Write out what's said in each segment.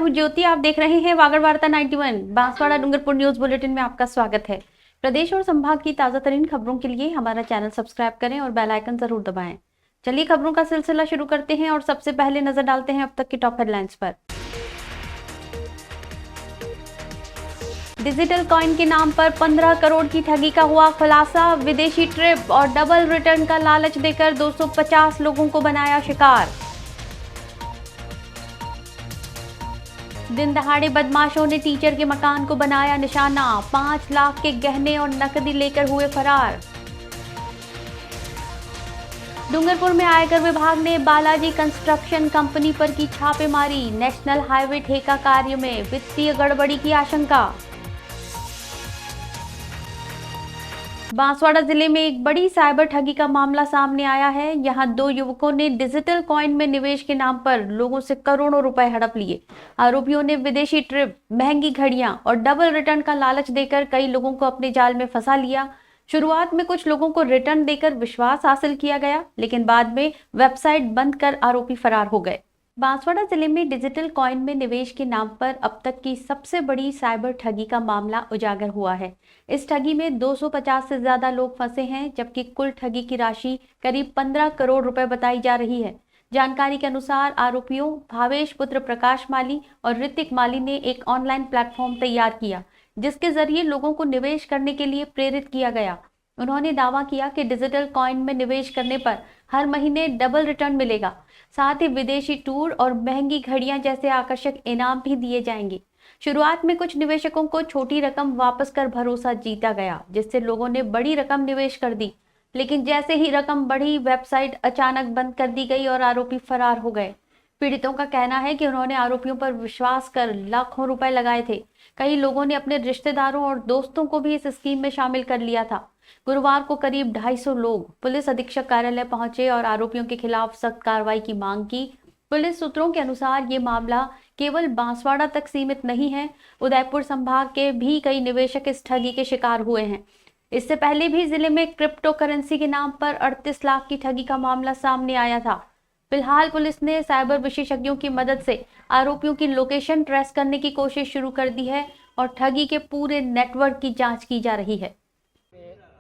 हूं ज्योति। आप देख रहे हैं वागड़ वार्ता 91 बांसवाड़ा डूंगरपुर न्यूज बुलेटिन में आपका स्वागत है। प्रदेश और संभाग की ताजा तरीन खबरों के लिए हमारा चैनल सब्सक्राइब करें और बेल आइकन जरूर दबाएं। चलिए खबरों का सिलसिला शुरू करते हैं और सबसे पहले नजर डालते हैं अब तक की टॉप हेडलाइंस पर। डिजिटल कॉइन के नाम पर 15 करोड़ की ठगी का हुआ खुलासा। विदेशी ट्रिप और डबल रिटर्न का लालच देकर 250 लोगों को बनाया शिकार। दिन दहाड़े बदमाशों ने टीचर के मकान को बनाया निशाना। 5 लाख के गहने और नकदी लेकर हुए फरार। डूंगरपुर में आयकर विभाग ने बालाजी कंस्ट्रक्शन कंपनी पर की छापेमारी। नेशनल हाईवे ठेका कार्य में वित्तीय गड़बड़ी की आशंका। बांसवाड़ा जिले में एक बड़ी साइबर ठगी का मामला सामने आया है। यहां 2 युवकों ने डिजिटल कॉइन में निवेश के नाम पर लोगों से करोड़ों रुपए हड़प लिए। आरोपियों ने विदेशी ट्रिप, महंगी घड़ियां और डबल रिटर्न का लालच देकर कई लोगों को अपने जाल में फंसा लिया। शुरुआत में कुछ लोगों को रिटर्न देकर विश्वास हासिल किया गया, लेकिन बाद में वेबसाइट बंद कर आरोपी फरार हो गए। बांसवाड़ा जिले में डिजिटल कॉइन में निवेश के नाम पर अब तक की सबसे बड़ी साइबर ठगी का मामला उजागर हुआ है। इस ठगी में 250 से ज्यादा लोग फंसे हैं, जबकि कुल ठगी की राशि करीब 15 करोड़ रुपए बताई जा रही है। जानकारी के अनुसार आरोपियों भावेश पुत्र प्रकाश माली और ऋतिक माली ने एक ऑनलाइन प्लेटफॉर्म तैयार किया, जिसके जरिए लोगों को निवेश करने के लिए प्रेरित किया गया। उन्होंने दावा किया कि डिजिटल कॉइन में निवेश करने पर हर महीने डबल रिटर्न मिलेगा, साथ ही विदेशी टूर और महंगी घड़ियां जैसे आकर्षक इनाम भी दिए जाएंगे। शुरुआत में कुछ निवेशकों को छोटी रकम वापस कर भरोसा जीता गया, जिससे लोगों ने बड़ी रकम निवेश कर दी। लेकिन जैसे ही रकम बढ़ी, वेबसाइट अचानक बंद कर दी गई और आरोपी फरार हो गए। पीड़ितों का कहना है कि उन्होंने आरोपियों पर विश्वास कर लाखों रुपए लगाए थे। कई लोगों ने अपने रिश्तेदारों और दोस्तों को भी इस स्कीम में शामिल कर लिया था। गुरुवार को करीब 250 लोग पुलिस अधीक्षक कार्यालय पहुंचे और आरोपियों के खिलाफ सख्त कार्रवाई की मांग की। पुलिस सूत्रों के अनुसार ये मामला केवल बांसवाड़ा तक सीमित नहीं है। उदयपुर संभाग के भी कई निवेशक इस ठगी के शिकार हुए हैं। इससे पहले भी जिले में क्रिप्टो करेंसी के नाम पर 38 लाख की ठगी का मामला सामने आया था। फिलहाल पुलिस ने साइबर विशेषज्ञों की मदद से आरोपियों की लोकेशन ट्रेस करने की कोशिश शुरू कर दी है और ठगी के पूरे नेटवर्क की जांच की जा रही है।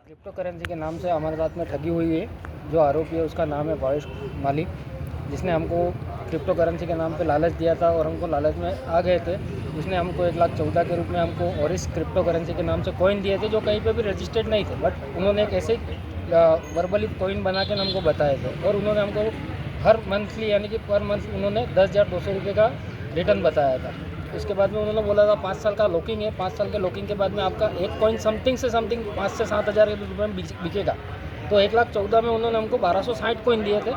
क्रिप्टो करेंसी के नाम से हमारे साथ में ठगी हुई है। जो आरोपी है उसका नाम है भावेश माली, जिसने हमको क्रिप्टो करेंसी के नाम पे लालच दिया था और हमको लालच में आ गए थे। उसने हमको 1,14,00,000 के रूप में हमको और इस क्रिप्टो करेंसी के नाम से कॉइन दिए थे, जो कहीं पे भी रजिस्टर्ड नहीं थे, बट उन्होंने एक ऐसे वर्बली कॉइन बना के हमको बताए थे और उन्होंने हमको हर मंथली यानी कि पर मंथ उन्होंने 10,200 रुपये का रिटर्न बताया था। उसके बाद में उन्होंने बोला था 5 साल का लॉकिंग है, 5 साल के लॉकिंग के बाद में आपका एक कॉइन समथिंग से समथिंग 5 से 7,000 रुपये में बिकेगा। तो 1,14,00,000 में उन्होंने हमको 1,260 कॉइन दिए थे।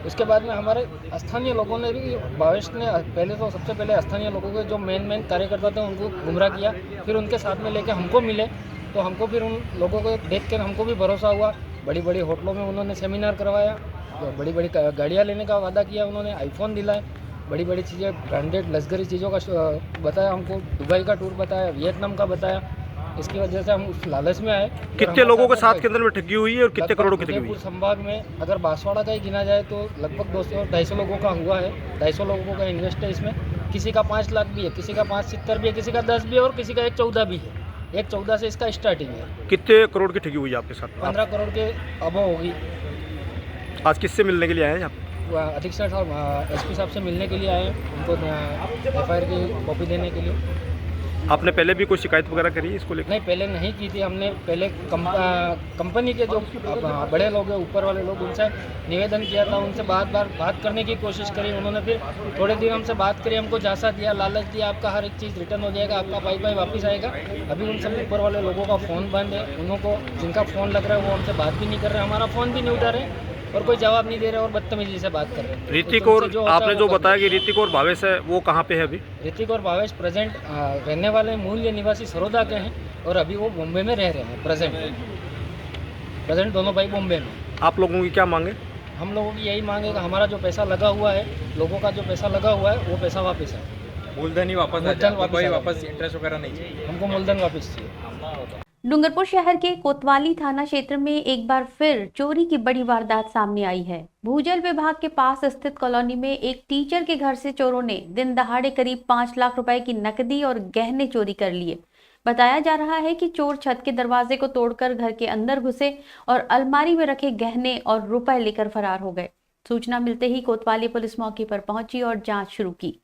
उसके बाद में हमारे स्थानीय लोगों ने भी, भावेश ने पहले तो सबसे पहले स्थानीय लोगों के जो मेन कार्यकर्ता थे उनको गुमराह किया, फिर उनके साथ में लेके हमको मिले। तो हमको फिर उन लोगों को देख कर हमको भी भरोसा हुआ। बड़ी बड़ी होटलों में उन्होंने सेमिनार करवाया, बड़ी बड़ी गाड़ियाँ लेने का वादा किया, उन्होंने आईफोन दिलाए, बड़ी बड़ी चीज़ें ब्रांडेड लग्जरी चीज़ों का बताया हमको, दुबई का टूर बताया, वियतनाम का बताया। इसकी वजह से हम उस लालच में आए। कितने लोगों के साथ के अंदर में ठगी हुई है और कितने करोड़ों की ठगी हुई है? संभाग में अगर बांसवाड़ा का ही गिना जाए तो लगभग 200-250 लोगों का हुआ है। 250 लोगों का इन्वेस्ट है इसमें। किसी का 5 लाख भी है, किसी का 570 भी है, किसी का 10 भी है और किसी का 1,14 भी है। 1,14 से इसका स्टार्टिंग है। कितने करोड़ की ठगी हुई है आपके साथ? 15 करोड़ के अबव होगी। आज किससे मिलने के लिए आए हैं आप? अधीक्षक साहब एसपी साहब से मिलने के लिए आए हैं, उनको FIR की कॉपी देने के लिए। आपने पहले भी कोई शिकायत वगैरह करी है इसको लेकर? नहीं, पहले नहीं की थी हमने। पहले कंपनी के जो बड़े लोग हैं, ऊपर वाले लोग, उनसे निवेदन किया था, उनसे बात करने की कोशिश करी। उन्होंने फिर थोड़े दिन हमसे बात करी, हमको झांसा दिया, लालच दिया, आपका हर एक चीज़ रिटर्न हो जाएगा, आपका पाई वापस आएगा। अभी उन सब ऊपर वाले लोगों का फ़ोन बंद है। उनको जिनका फ़ोन लग रहा है वो हमसे बात भी नहीं कर रहे, हमारा फ़ोन भी नहीं उठा रहे और कोई जवाब नहीं दे रहे और बदतमीजी से बात कर रहे हैं। ऋतिक और आपने जो बताया कि ऋतिक और भावेश है, वो कहाँ पे है अभी? ऋतिक और भावेश प्रेजेंट रहने वाले मूल निवासी सरोदा के हैं और अभी वो बॉम्बे में रह रहे हैं। प्रेजेंट दोनों भाई बॉम्बे में। आप लोगों की क्या मांगे? हम लोगों की यही मांग है कि हमारा जो पैसा लगा हुआ है, लोगों का जो पैसा लगा हुआ है, वो पैसा वापस है। मूलधन ही वापस, मूलधन वापस, इंटरेस्ट वगैरह नहीं चाहिए, हमको मूलधन वापस चाहिए। डूंगरपुर शहर के कोतवाली थाना क्षेत्र में एक बार फिर चोरी की बड़ी वारदात सामने आई है। भूजल विभाग के पास स्थित कॉलोनी में एक टीचर के घर से चोरों ने दिन दहाड़े करीब 5 लाख रुपए की नकदी और गहने चोरी कर लिए। बताया जा रहा है कि चोर छत के दरवाजे को तोड़कर घर के अंदर घुसे और अलमारी में रखे गहने और रुपए लेकर फरार हो गए। सूचना मिलते ही कोतवाली पुलिस मौके पर पहुंची और जांच शुरू की।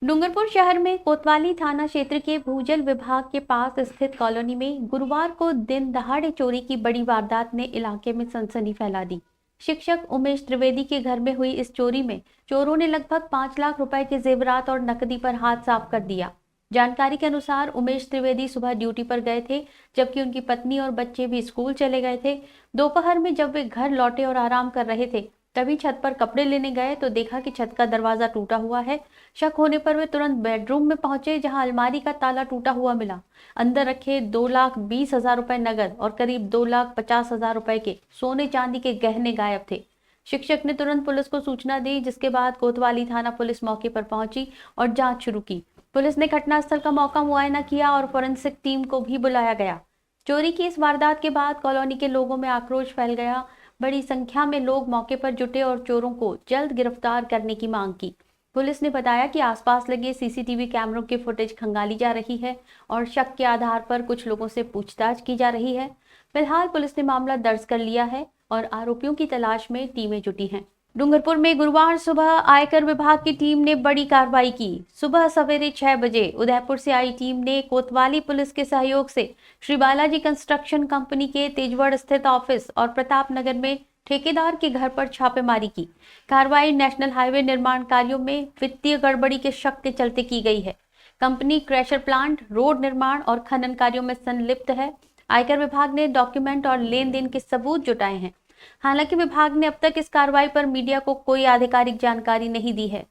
डूंगरपुर शहर में कोतवाली थाना क्षेत्र के भूजल विभाग के पास स्थित कॉलोनी में गुरुवार को दिन दहाड़े चोरी की बड़ी वारदात ने इलाके में सनसनी फैला दी। शिक्षक उमेश त्रिवेदी के घर में हुई इस चोरी में चोरों ने लगभग 5 लाख रुपए के जेवरात और नकदी पर हाथ साफ कर दिया। जानकारी के अनुसार उमेश त्रिवेदी सुबह ड्यूटी पर गए थे, जबकि उनकी पत्नी और बच्चे भी स्कूल चले गए थे। दोपहर में जब वे घर लौटे और आराम कर रहे थे, तभी छत पर कपड़े लेने गए तो देखा कि छत का दरवाजा टूटा हुआ है। शक होने पर वे तुरंत बेडरूम में पहुंचे, जहां अलमारी का ताला टूटा हुआ मिला। अंदर रखे 2,20,000 रुपए नगद और करीब 2,50,000 रुपए के सोने चांदी के गहने गायब थे। शिक्षक ने तुरंत पुलिस को सूचना दी, जिसके बाद कोतवाली थाना पुलिस मौके पर पहुंची और जांच शुरू की। पुलिस ने घटनास्थल का मौका मुआयना किया और फोरेंसिक टीम को भी बुलाया गया। चोरी की इस वारदात के बाद कॉलोनी के लोगों में आक्रोश फैल गया। बड़ी संख्या में लोग मौके पर जुटे और चोरों को जल्द गिरफ्तार करने की मांग की। पुलिस ने बताया कि आसपास लगे सीसीटीवी कैमरों की फुटेज खंगाली जा रही है और शक के आधार पर कुछ लोगों से पूछताछ की जा रही है। फिलहाल पुलिस ने मामला दर्ज कर लिया है और आरोपियों की तलाश में टीमें जुटी हैं। डूंगरपुर में गुरुवार सुबह आयकर विभाग की टीम ने बड़ी कार्रवाई की। सुबह सवेरे 6 बजे उदयपुर से आई टीम ने कोतवाली पुलिस के सहयोग से श्री बालाजी कंस्ट्रक्शन कंपनी के तेजवड़ स्थित ऑफिस और प्रताप नगर में ठेकेदार के घर पर छापेमारी की। कार्रवाई नेशनल हाईवे निर्माण कार्यों में वित्तीय गड़बड़ी के शक के चलते की गई है। कंपनी क्रैशर प्लांट, रोड निर्माण और खनन कार्यों में संलिप्त है। आयकर विभाग ने डॉक्यूमेंट और लेन देन के सबूत जुटाए हैं। हालांकि विभाग ने अब तक इस कार्रवाई पर मीडिया को कोई आधिकारिक जानकारी नहीं दी है।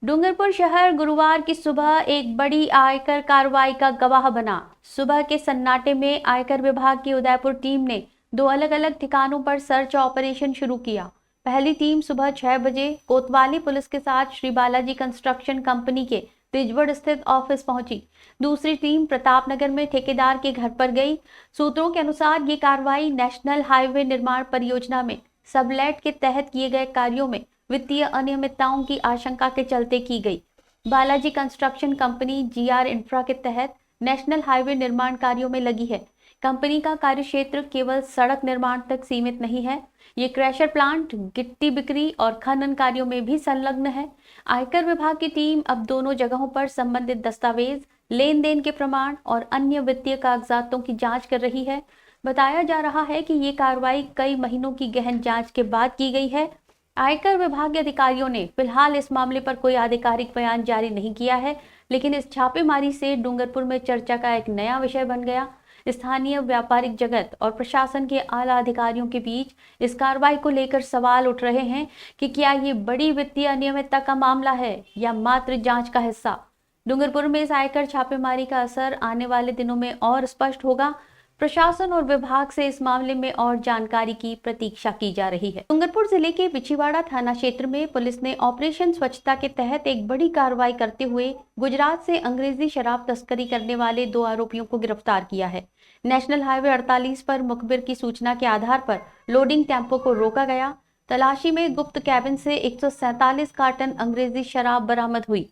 डूंगरपुर शहर गुरुवार की सुबह एक बड़ी आयकर कार्रवाई का गवाह बना। सुबह के सन्नाटे में आयकर विभाग की उदयपुर टीम ने 2 अलग-अलग ठिकानों पर सर्च ऑपरेशन शुरू किया। पहली टीम सुबह 6 बजे कोतवाली पुलिस के साथ श्री बालाजी कंस्ट्रक्शन कंपनी के तेजवड़ स्थित ऑफिस पहुंची। दूसरी टीम प्रतापनगर में ठेकेदार के घर पर गई। सूत्रों के अनुसार ये कार्रवाई नेशनल हाईवे निर्माण परियोजना में सबलेट के तहत किए गए कार्यों में वित्तीय अनियमितताओं की आशंका के चलते की गई। Balaji construction company GR infra के तहत नेशनल हाईवे निर्माण कार्यों में लगी है। कंपनी का कार्यक्षेत्र केवल सड़क निर्माण तक सीमित नहीं है। ये क्रैशर प्लांट, गिट्टी बिक्री और खनन कार्यों में भी संलग्न है। आयकर विभाग की टीम अब दोनों जगहों पर संबंधित दस्तावेज, लेन देन के प्रमाण और अन्य वित्तीय कागजातों की जांच कर रही है। बताया जा रहा है कि ये कार्रवाई कई महीनों की गहन जांच के बाद की गई है। आयकर विभाग के अधिकारियों ने फिलहाल इस मामले पर कोई आधिकारिक बयान जारी नहीं किया है, लेकिन इस छापेमारी से डूंगरपुर में चर्चा का एक नया विषय बन गया। स्थानीय व्यापारिक जगत और प्रशासन के आला अधिकारियों के बीच इस कार्रवाई को लेकर सवाल उठ रहे हैं कि क्या ये बड़ी वित्तीय अनियमितता का मामला है या मात्र जांच का हिस्सा। डूंगरपुर में इस आयकर छापेमारी का असर आने वाले दिनों में और स्पष्ट होगा। प्रशासन और विभाग से इस मामले में और जानकारी की प्रतीक्षा की जा रही है। डूंगरपुर जिले के बिछीवाड़ा थाना क्षेत्र में पुलिस ने ऑपरेशन स्वच्छता के तहत एक बड़ी कार्रवाई करते हुए गुजरात से अंग्रेजी शराब तस्करी करने वाले 2 आरोपियों को गिरफ्तार किया है। नेशनल हाईवे 48 पर मुखबिर की सूचना के आधार पर लोडिंग टेम्पो को रोका गया। तलाशी में गुप्त कैबिन से 147 कार्टन अंग्रेजी शराब बरामद हुई।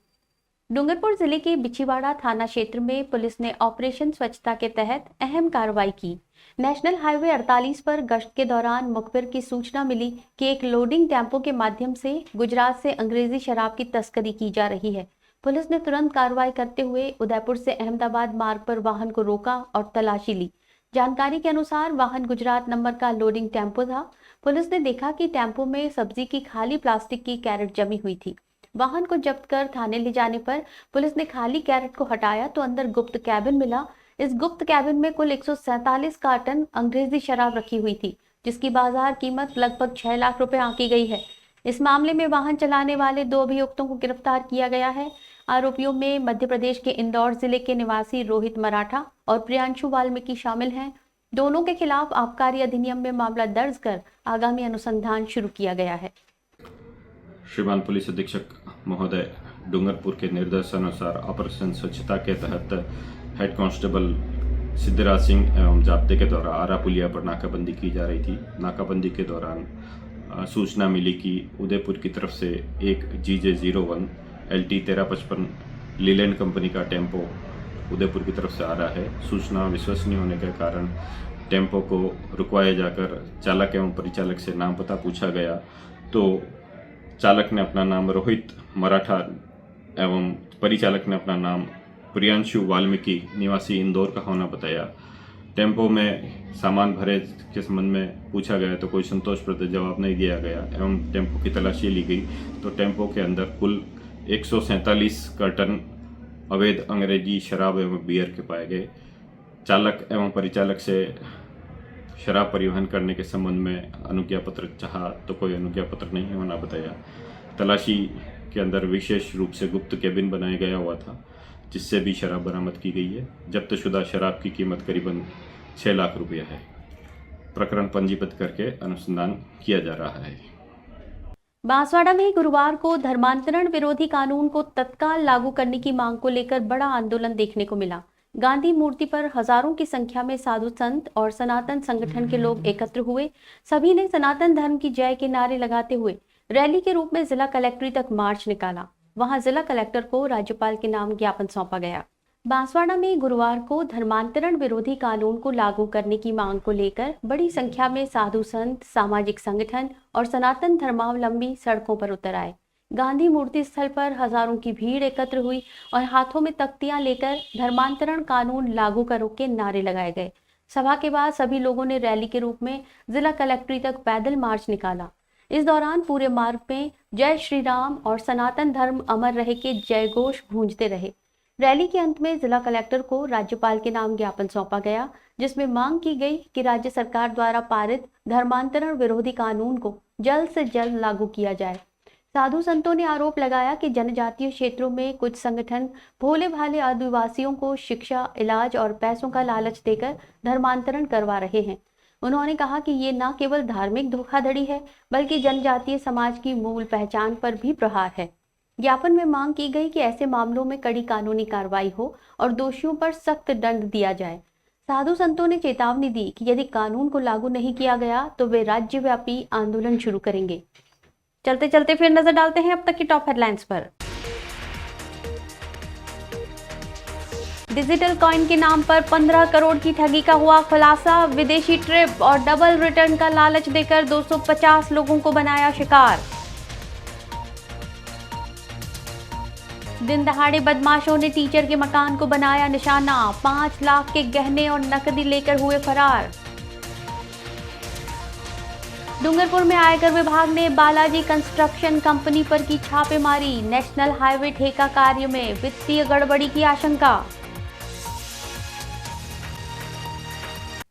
डूंगरपुर जिले के बिछीवाड़ा थाना क्षेत्र में पुलिस ने ऑपरेशन स्वच्छता के तहत अहम कार्रवाई की। नेशनल हाईवे 48 पर गश्त के दौरान मुखबिर की सूचना मिली कि एक लोडिंग टेम्पो के माध्यम से गुजरात से अंग्रेजी शराब की तस्करी की जा रही है। पुलिस ने तुरंत कार्रवाई करते हुए उदयपुर से अहमदाबाद मार्ग पर वाहन को रोका और तलाशी ली। जानकारी के अनुसार वाहन गुजरात नंबर का लोडिंग टेम्पो था। पुलिस ने देखा कि टेम्पो में सब्जी की खाली प्लास्टिक की कैरेट जमी हुई थी। वाहन को जब्त कर थाने ले जाने पर पुलिस ने खाली कैरेट को हटाया तो अंदर गुप्त कैबिन मिला। इस गुप्त कैबिन में कुल 147 कार्टन अंग्रेजी शराब रखी हुई थी, जिसकी बाजार कीमत लगभग 6 लाख रुपए आंकी गई है। इस मामले में वाहन चलाने वाले 2 अभियुक्तों को गिरफ्तार किया गया है। आरोपियों में मध्य प्रदेश के इंदौर जिले के निवासी रोहित मराठा और प्रियांशु वाल्मीकि शामिल हैं। दोनों के खिलाफ आबकारी अधिनियम में मामला दर्ज कर आगामी अनुसंधान शुरू किया गया है। श्रीमान पुलिस अधीक्षक महोदय, डूंगरपुर के निर्देशानुसार ऑपरेशन स्वच्छता के तहत हेड कांस्टेबल सिद्धराज सिंह एवं जाब्ते के द्वारा आरा पुलिया पर नाकाबंदी की जा रही थी। नाकाबंदी के दौरान सूचना मिली कि उदयपुर की तरफ से एक GJ01 LT 1355 लीलैंड कंपनी का टेम्पो उदयपुर की तरफ से आ रहा है। सूचना विश्वसनीय होने के कारण टेम्पो को रुकवाया जाकर चालक एवं परिचालक से नाम पता पूछा गया तो चालक ने अपना नाम रोहित मराठा एवं परिचालक ने अपना नाम प्रियांशु वाल्मीकि निवासी इंदौर का होना बताया। टेम्पो में सामान भरे के संबंध में पूछा गया तो कोई संतोषप्रद जवाब नहीं दिया गया एवं टेम्पो की तलाशी ली गई तो टेम्पो के अंदर कुल 147 कार्टन अवैध अंग्रेजी शराब एवं बियर के पाए गए। चालक एवं परिचालक से शराब परिवहन करने के संबंध में अनुज्ञा पत्र चाहा तो कोई अनुज्ञा पत्र नहीं होना बताया। तलाशी के अंदर विशेष रूप से गुप्त केबिन बनाया गया हुआ था जिससे भी शराब बरामद की गई है। जब्तशुदा शराब की कीमत करीबन 6 लाख रुपये है। प्रकरण पंजीबद्ध करके अनुसंधान किया जा रहा है। बांसवाड़ा में गुरुवार को धर्मांतरण विरोधी कानून को तत्काल लागू करने की मांग को लेकर बड़ा आंदोलन देखने को मिला। गांधी मूर्ति पर हजारों की संख्या में साधु संत और सनातन संगठन के लोग एकत्र हुए। सभी ने सनातन धर्म की जय के नारे लगाते हुए रैली के रूप में जिला कलेक्ट्रेट तक मार्च निकाला। वहां जिला कलेक्टर को राज्यपाल के नाम ज्ञापन सौंपा गया। बांसवाड़ा में गुरुवार को धर्मांतरण विरोधी कानून को लागू करने की मांग को लेकर बड़ी संख्या में साधु संत, सामाजिक संगठन और सनातन धर्मावलंबी सड़कों पर उतर आए। गांधी मूर्ति स्थल पर हजारों की भीड़ एकत्र हुई और हाथों में तख्तियां लेकर धर्मांतरण कानून लागू करो के नारे लगाए गए। सभा के बाद सभी लोगों ने रैली के रूप में जिला कलेक्ट्रेट तक पैदल मार्च निकाला। इस दौरान पूरे मार्ग में जय श्री राम और सनातन धर्म अमर रहे के जय घोष गूंजते रहे। रैली के अंत में जिला कलेक्टर को राज्यपाल के नाम ज्ञापन सौंपा गया जिसमें मांग की गई कि राज्य सरकार द्वारा पारित धर्मांतरण विरोधी कानून को जल्द से जल्द लागू किया जाए। साधु संतों ने आरोप लगाया कि जनजातीय क्षेत्रों में कुछ संगठन भोले भाले आदिवासियों को शिक्षा, इलाज और पैसों का लालच देकर धर्मांतरण करवा रहे हैं। उन्होंने कहा कि ये न केवल धार्मिक धोखाधड़ी है बल्कि जनजातीय समाज की मूल पहचान पर भी प्रहार है। ज्ञापन में मांग की गई कि ऐसे मामलों में कड़ी कानूनी कार्रवाई हो और दोषियों पर सख्त दंड दिया जाए। साधु संतों ने चेतावनी दी कि यदि कानून को लागू नहीं किया गया तो वे राज्यव्यापी आंदोलन शुरू करेंगे। चलते चलते फिर नजर डालते हैं अब तक की टॉप हेडलाइंस पर। डिजिटल कॉइन के नाम पर 15 करोड़ की ठगी का हुआ खुलासा। विदेशी ट्रिप और डबल रिटर्न का लालच देकर 250 लोगों को बनाया शिकार। दिन दहाड़े बदमाशों ने टीचर के मकान को बनाया निशाना। 5 लाख के गहने और नकदी लेकर हुए फरार। डूंगरपुर में आयकर विभाग ने बालाजी कंस्ट्रक्शन कंपनी पर की छापेमारी। नेशनल हाईवे ठेका कार्य में वित्तीय गड़बड़ी की आशंका।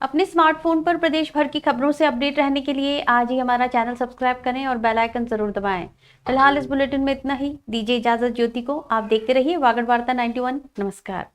अपने स्मार्टफोन पर प्रदेश भर की खबरों से अपडेट रहने के लिए आज ही हमारा चैनल सब्सक्राइब करें और बेल आइकन जरूर दबाएं। फिलहाल इस बुलेटिन में इतना ही। दीजिए इजाजत ज्योति को। आप देखते रहिए वागड़ वार्ता 91। नमस्कार।